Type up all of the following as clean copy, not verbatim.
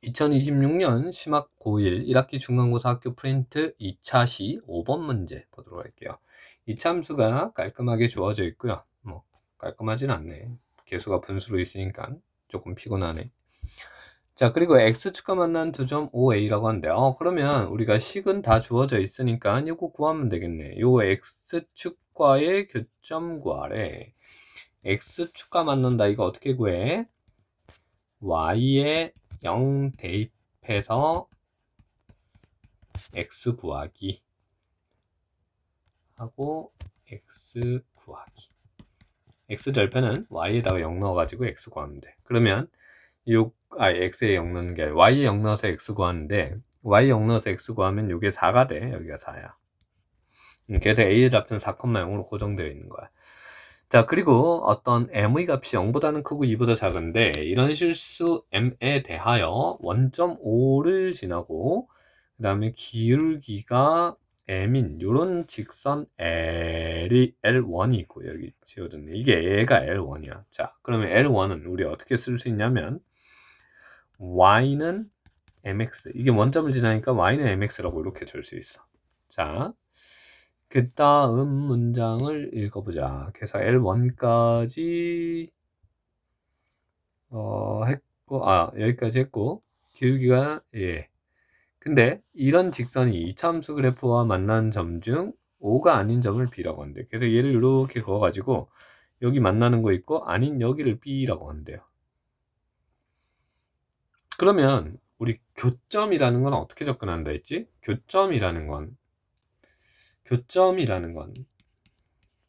2026년 심학 고1 1학기 중간고사 학교 프린트 2차 시 5번 문제 보도록 할게요. 이차 함수가 깔끔하게 주어져 있고요. 뭐 깔끔하진 않네. 개수가 분수로 있으니까 조금 피곤하네. 자, 그리고 x축과 만난 두 점 OA라고 하는데 그러면 우리가 식은 다 주어져 있으니까 이거 구하면 되겠네. 요 x축과의 교점 구하래. x축과 만난다. 이거 어떻게 구해? y에 0 대입해서 x 구하기 하고 x 구하기. x 절편은 y에다가 0 넣어가지고 x 구하면 돼. 그러면 x에 0 넣는 게 아니라 y에 0 넣어서 x 구하는데 y에 0 넣어서 x 구하면 이게 4가 돼. 여기가 4야. 그래서 a의 좌표는 4,0로 고정되어 있는 거야. 자, 그리고 어떤 m의 값이 0보다는 크고 2보다 작은데 이런 실수 m에 대하여 원점 O를 지나고 그 다음에 기울기가 m인 요런 직선 L이 L1이 있고 여기 지워졌네. 이게 얘가 L1이야. 자, 그러면 L1은 우리 어떻게 쓸 수 있냐면 y는 mx, 이게 원점을 지나니까 y는 mx라고 이렇게 줄 수 있어. 자, 그 다음 문장을 읽어보자. 그래서 L1까지 했고, 여기까지 했고, 기울기가 근데 이런 직선이 이차함수 그래프와 만난 점 중 O가 아닌 점을 B라고 하는데, 그래서 얘를 이렇게 그어가지고 여기 만나는 거 있고 아닌 여기를 B라고 한대요. 그러면 우리 교점이라는 건 어떻게 접근한다 했지? 교점이라는 건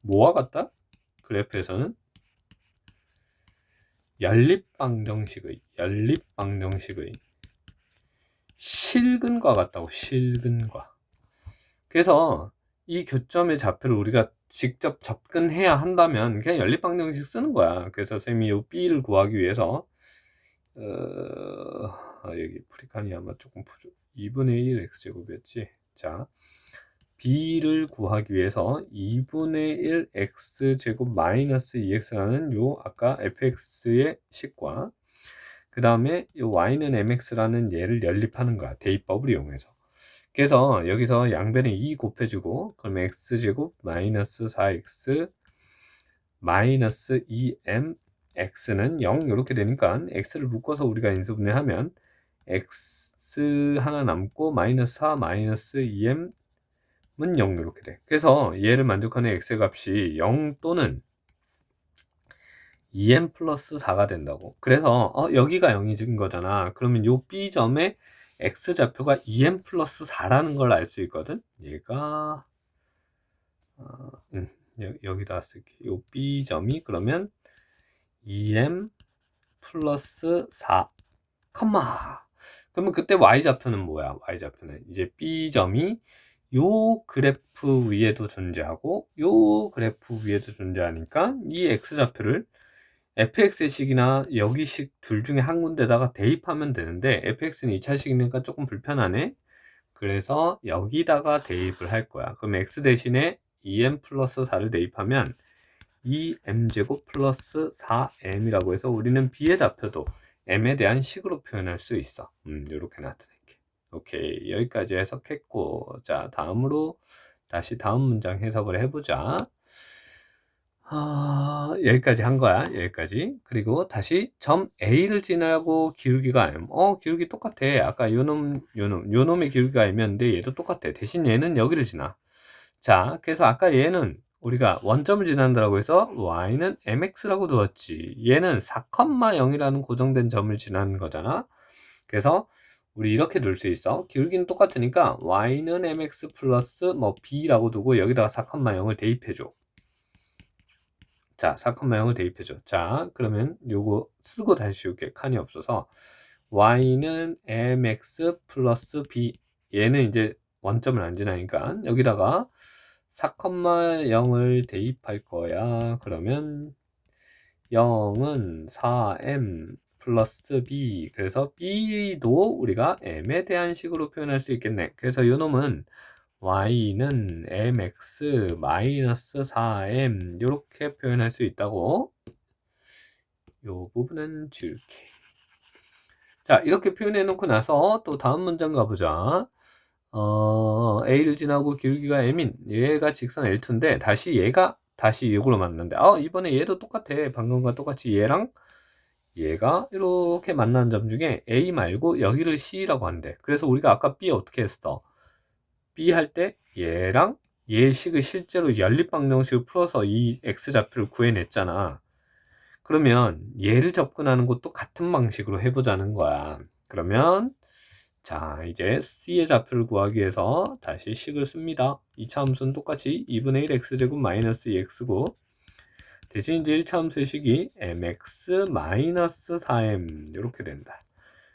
뭐와 같다? 그래프에서는 연립방정식의 실근과 같다고. 실근과. 그래서 이 교점의 좌표를 우리가 직접 접근해야 한다면 그냥 연립방정식 쓰는 거야. 그래서 쌤이 이 B를 구하기 위해서 여기 프리칸이 아마 조금 부족. 2분의 1 x제곱이었지. 자, B를 구하기 위해서 2분의 1 x제곱 마이너스 2x라는 요 아까 fx의 식과 그 다음에 이 y는 mx라는 얘를 연립하는 거야. 대입법을 이용해서. 그래서 여기서 양변에 2 곱해주고 그러면 x제곱 마이너스 4x 마이너스 2m x는 0 이렇게 되니까 x를 묶어서 우리가 인수분해하면 x 하나 남고 마이너스 4 마이너스 2m 은 0 이렇게 돼. 그래서 얘를 만족하는 x의 값이 0 또는 2m 플러스 4가 된다고. 그래서 여기가 0이인 거잖아. 그러면 요 B점의 x좌표가 2m 플러스 4라는 걸 알 수 있거든. 얘가 여기다 쓸게. 요 B점이 그러면 2m 플러스 4 컴마. 그러면 그때 y좌표는 뭐야? y좌표는 이제 B점이 요 그래프 위에도 존재하고 요 그래프 위에도 존재하니까 이 x좌표를 fx의 식이나 여기 식 둘 중에 한 군데다가 대입하면 되는데 fx는 2차 식이니까 조금 불편하네. 그래서 여기다가 대입을 할 거야. 그럼 x 대신에 2m 플러스 4를 대입하면 2m제곱 플러스 4m이라고 해서 우리는 b의 좌표도 m에 대한 식으로 표현할 수 있어. 이렇게 나타낼게. 오케이, 여기까지 해석했고, 자, 다음으로 다시 다음 문장 해석을 해보자. 여기까지 한 거야. 여기까지. 그리고 다시 점 A를 지나고 기울기가 M. 기울기 똑같아. 아까 요놈의 기울기가 M이었는데 얘도 똑같아. 대신 얘는 여기를 지나. 자, 그래서 아까 얘는 우리가 원점을 지난다고 해서 y는 mx라고 두었지. 얘는 4,0이라는 고정된 점을 지나는 거잖아. 그래서 우리 이렇게 둘 수 있어. 기울기는 똑같으니까 y는 mx 플러스 뭐 b라고 두고 여기다가 4,0을 대입해줘. 자, 4,0을 대입해줘. 자, 그러면 요거 쓰고 다시 씌울게. 칸이 없어서 y는 mx 플러스 b. 얘는 이제 원점을 안 지나니까 여기다가 4,0을 대입할 거야. 그러면 0은 4m 플러스 b. 그래서 b도 우리가 m에 대한 식으로 표현할 수 있겠네. 그래서 요 놈은 y는 mx 마이너스 4m 이렇게 표현할 수 있다고 요 부분은 줄게. 자, 이렇게 표현해 놓고 나서 또 다음 문장 가보자. A를 지나고 기울기가 M인 얘가 직선 L2인데 다시 이걸로 만났는데 이번에 얘도 똑같아. 방금과 똑같이 얘랑 얘가 이렇게 만나는 점 중에 A 말고 여기를 C라고 한대. 그래서 우리가 아까 B 어떻게 했어? B 할 때 얘랑 얘 식을 실제로 연립방정식을 풀어서 이 X좌표를 구해냈잖아. 그러면 얘를 접근하는 것도 같은 방식으로 해보자는 거야. 그러면 자, 이제 C의 좌표를 구하기 위해서 다시 식을 씁니다. 2차 함수는 똑같이 2분의 1 x제곱 마이너스 2x고 대신 이제 1차 함수의 식이 mx 마이너스 4m 이렇게 된다.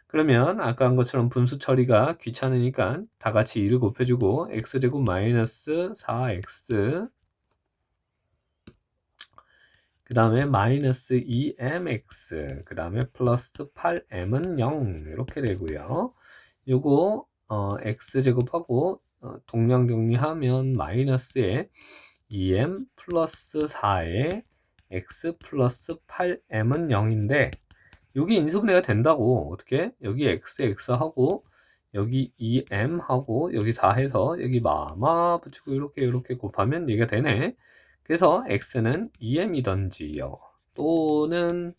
그러면 아까 한 것처럼 분수 처리가 귀찮으니까 다 같이 2를 곱해주고 x제곱 마이너스 4x 그 다음에 마이너스 2mx 그 다음에 플러스 8m은 0 이렇게 되고요. 요거 x제곱하고 동량 정리하면 마이너스에 2m 플러스 4에 x 플러스 8m은 0인데 여기 인수분해가 된다고. 어떻게? 여기 x 하고 여기 2m 하고 여기 4 해서 여기 마마 붙이고 이렇게 곱하면 얘가 되네. 그래서 x는 2m이던지요 또는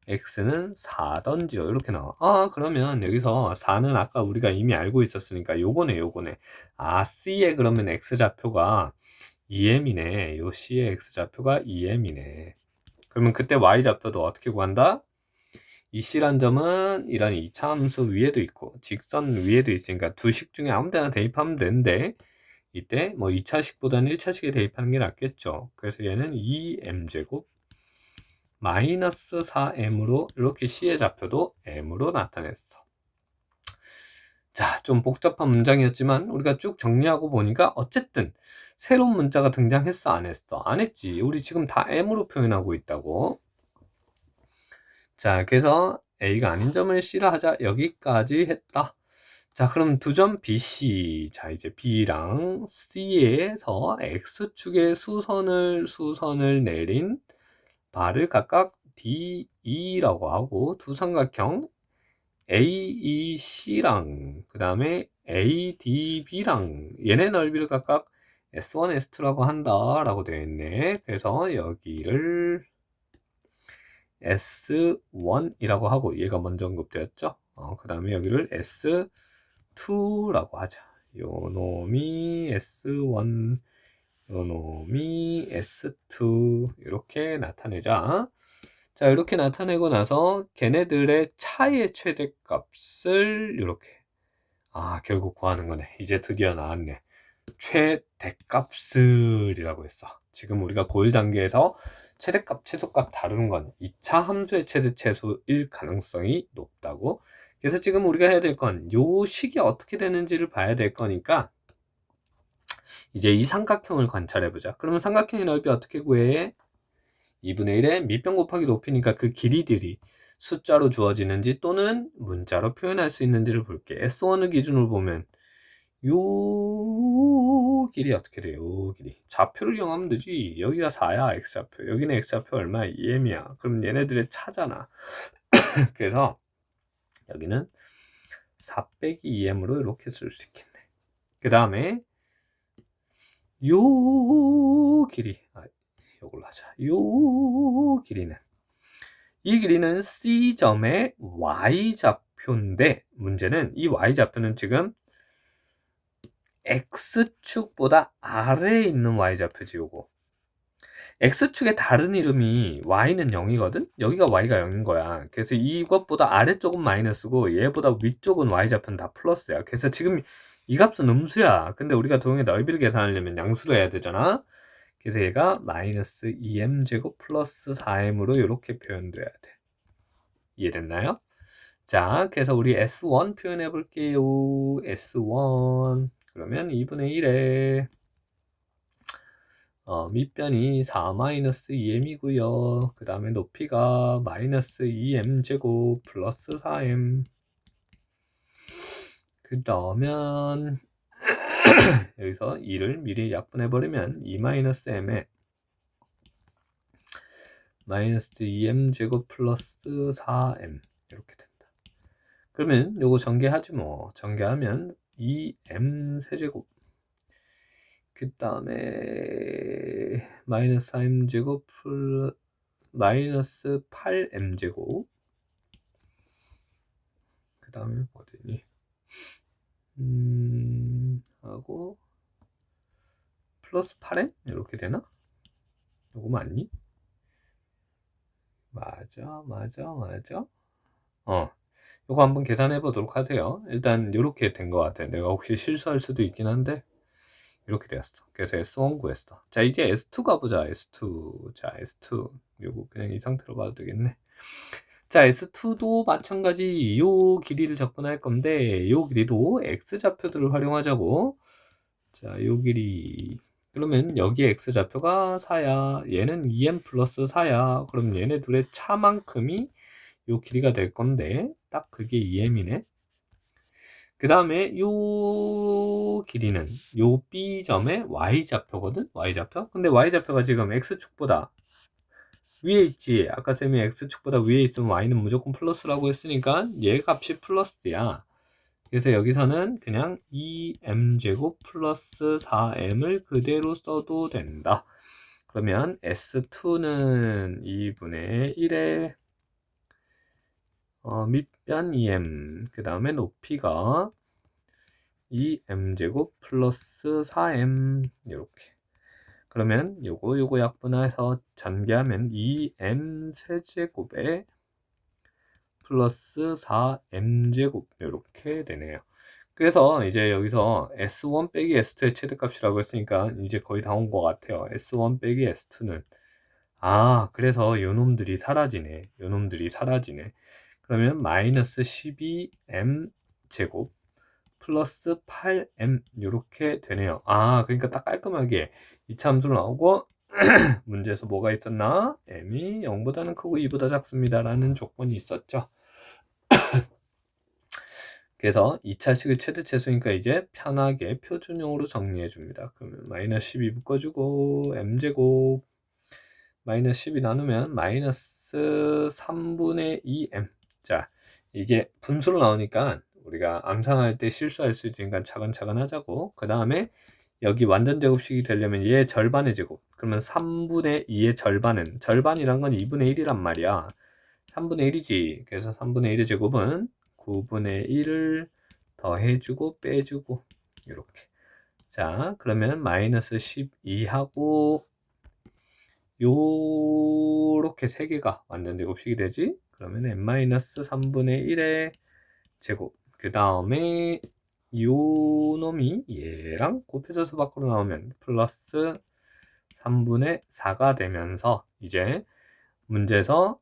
x는 4던지요 이렇게 나와. 그러면 여기서 4는 아까 우리가 이미 알고 있었으니까 요거네. C의 그러면 x좌표가 2m이네. 요 C의 x좌표가 2m이네. 그러면 그때 y좌표도 어떻게 구한다? 이 C란 점은 이런 2차 함수 위에도 있고 직선 위에도 있으니까 두 식 중에 아무 데나 대입하면 되는데 이때 뭐 2차식보다는 1차식에 대입하는 게 낫겠죠. 그래서 얘는 2m제곱 마이너스 4m으로 이렇게 C의 좌표도 m으로 나타냈어. 자, 좀 복잡한 문장이었지만 우리가 쭉 정리하고 보니까 어쨌든 새로운 문자가 등장했어, 안 했어? 안 했지. 우리 지금 다 m으로 표현하고 있다고. 자, 그래서 A가 아닌 점을 C라 하자. 여기까지 했다. 자, 그럼 두 점 BC. 자, 이제 B랑 C에서 X축의 수선을 내린 바를 각각 DE라고 하고 두 삼각형 AEC랑 그 다음에 ADB랑 얘네 넓이를 각각 S1, S2라고 한다라고 되어 있네. 그래서 여기를 S1이라고 하고 얘가 먼저 언급되었죠. 그 다음에 여기를 S2라고 하자. 요 놈이 S1, 요 놈이 S2 이렇게 나타내자. 자, 이렇게 나타내고 나서 걔네들의 차이의 최대값을 이렇게 결국 구하는 거네. 이제 드디어 나왔네. 최대값을이라고 했어. 지금 우리가 고1 단계에서 최대값, 최소값 다루는 건 2차 함수의 최대 최소일 가능성이 높다고. 그래서 지금 우리가 해야 될 건 요 식이 어떻게 되는지를 봐야 될 거니까 이제 이 삼각형을 관찰해 보자. 그러면 삼각형의 넓이 어떻게 구해? 2분의 1에 밑변 곱하기 높이니까 그 길이들이 숫자로 주어지는지 또는 문자로 표현할 수 있는지를 볼게. S1을 기준으로 보면 요 길이 어떻게 돼요? 요 길이 좌표를 이용하면 되지. 여기가 4야 x좌표, 여기는 x좌표 얼마야? 2m이야. 그럼 얘네들의 차잖아. 그래서 여기는 4 빼기 2m으로 이렇게 쓸 수 있겠네. 그 다음에 요 길이 요걸로 하자. 이 길이는 C점의 y좌표인데 문제는 이 y좌표는 지금 x축보다 아래에 있는 y좌표지. 요거 x축의 다른 이름이 y는 0이거든. 여기가 y가 0인 거야. 그래서 이것보다 아래쪽은 마이너스고 얘보다 위쪽은 y좌표는 다 플러스야. 그래서 지금 이 값은 음수야. 근데 우리가 도형의 넓이를 계산하려면 양수로 해야 되잖아. 그래서 얘가 마이너스 2m제곱 플러스 4m으로 이렇게 표현돼야 돼. 이해됐나요? 자, 그래서 우리 S1 표현해 볼게요. S1 그러면 2분의 1에 밑변이 4-2m이고요. 그 다음에 높이가 마이너스 2m제곱 플러스 4m. 그러면 여기서 2를 미리 약분해버리면 2-m에 마이너스 2m제곱 플러스 4m 이렇게 된다. 그러면 요거 전개하지 뭐. 전개하면 2m 세제곱, 그 다음에 마이너스 4m제곱 마이너스 8m제곱, 그 다음에 뭐 되니? 하고 플러스 8m 이렇게 되나? 요거 맞니? 맞아. 요거 한번 계산해 보도록 하세요. 일단 요렇게 된 것 같아. 내가 혹시 실수할 수도 있긴 한데 이렇게 되었어. 그래서 S1 구했어. 자, 이제 S2 가보자. S2. 자, S2 요거 그냥 이 상태로 봐도 되겠네. 자, S2도 마찬가지 요 길이를 접근할 건데 요 길이도 X좌표들을 활용하자고. 자, 요 길이, 그러면 여기 X좌표가 4야, 얘는 2m 플러스 4야. 그럼 얘네 둘의 차만큼이 요 길이가 될 건데 딱 그게 2m이네. 그 다음에 요 길이는 요 B점의 Y좌표거든? Y좌표? 근데 Y좌표가 지금 X축보다 위에 있지. 아까 쌤이 X축보다 위에 있으면 Y는 무조건 플러스라고 했으니까 얘 값이 플러스야. 그래서 여기서는 그냥 2m제곱 플러스 4m을 그대로 써도 된다. 그러면 S2는 2분의 1에 밑변 2m, 그 다음에 높이가 2m제곱 플러스 4m 이렇게. 그러면 요거 약분해서 전개하면 2m 세제곱에 플러스 4m제곱 이렇게 되네요. 그래서 이제 여기서 S1 빼기 S2의 최대값이라고 했으니까 이제 거의 다 온 것 같아요. S1 빼기 S2는, 그래서 요놈들이 사라지네. 그러면 마이너스 12m 제곱 플러스 8m 이렇게 되네요. 그러니까 딱 깔끔하게 이차 함수로 나오고 문제에서 뭐가 있었나? m이 0보다는 크고 2보다 작습니다 라는 조건이 있었죠. 그래서 2차식의 최대체수니까 이제 편하게 표준형으로 정리해 줍니다. 그러면 마이너스 12 묶어주고 m제곱 마이너스 12 나누면 마이너스 3분의 2m. 자, 이게 분수로 나오니까 우리가 암산할 때 실수할 수 있으니까 차근차근 하자고. 그 다음에 여기 완전 제곱식이 되려면 얘 절반의 제곱, 그러면 3분의 2의 절반은, 절반이란 건 2분의 1이란 말이야. 3분의 1이지. 그래서 3분의 1의 제곱은 9분의 1을 더해주고 빼주고 이렇게. 자, 그러면 마이너스 12하고 요렇게 세 개가 완전 제곱식이 되지. 그러면 n-3분의 1의 제곱, 그 다음에 요 놈이 얘랑 곱해져서 밖으로 나오면 플러스 3분의 4가 되면서 이제 문제에서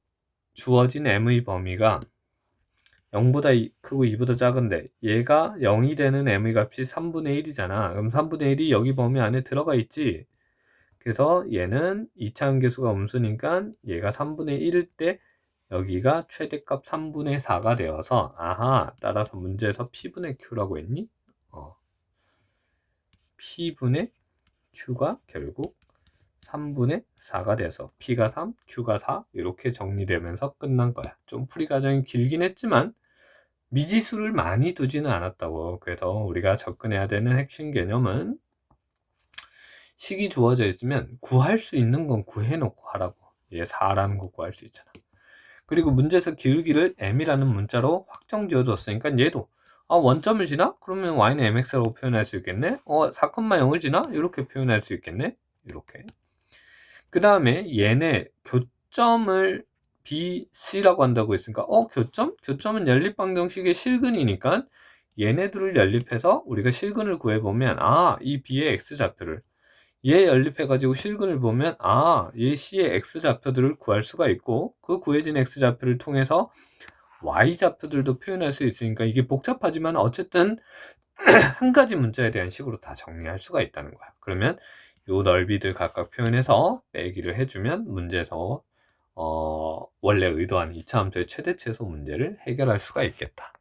주어진 m의 범위가 0보다 크고 2보다 작은데 얘가 0이 되는 m의 값이 3분의 1이잖아. 그럼 3분의 1이 여기 범위 안에 들어가 있지. 그래서 얘는 2차 함계수가 음수니까 얘가 3분의 1일 때 여기가 최대값 3분의 4가 되어서, 따라서 문제에서 P분의 Q라고 했니? P분의 Q가 결국 3분의 4가 돼서 P가 3, Q가 4 이렇게 정리되면서 끝난 거야. 좀 풀이 과정이 길긴 했지만 미지수를 많이 두지는 않았다고. 그래서 우리가 접근해야 되는 핵심 개념은 식이 주어져 있으면 구할 수 있는 건 구해놓고 하라고. 얘 4라는 거 구할 수 있잖아. 그리고 문제에서 기울기를 m이라는 문자로 확정 지어줬으니까 얘도 원점을 지나? 그러면 y는 mx라고 표현할 수 있겠네. 4,0을 지나? 이렇게 표현할 수 있겠네. 이렇게. 그 다음에 얘네 교점을 BC라고 한다고 했으니까 교점? 교점은 연립방정식의 실근이니까 얘네들을 연립해서 우리가 실근을 구해보면 이 B의 x좌표를 얘 연립해가지고 실근을 보면 얘 C의 x좌표들을 구할 수가 있고 그 구해진 x좌표를 통해서 y좌표들도 표현할 수 있으니까 이게 복잡하지만 어쨌든 한 가지 문자에 대한 식으로 다 정리할 수가 있다는 거야. 그러면 요 넓이들 각각 표현해서 빼기를 해주면 문제에서 원래 의도한 2차 함수의 최대체수 문제를 해결할 수가 있겠다.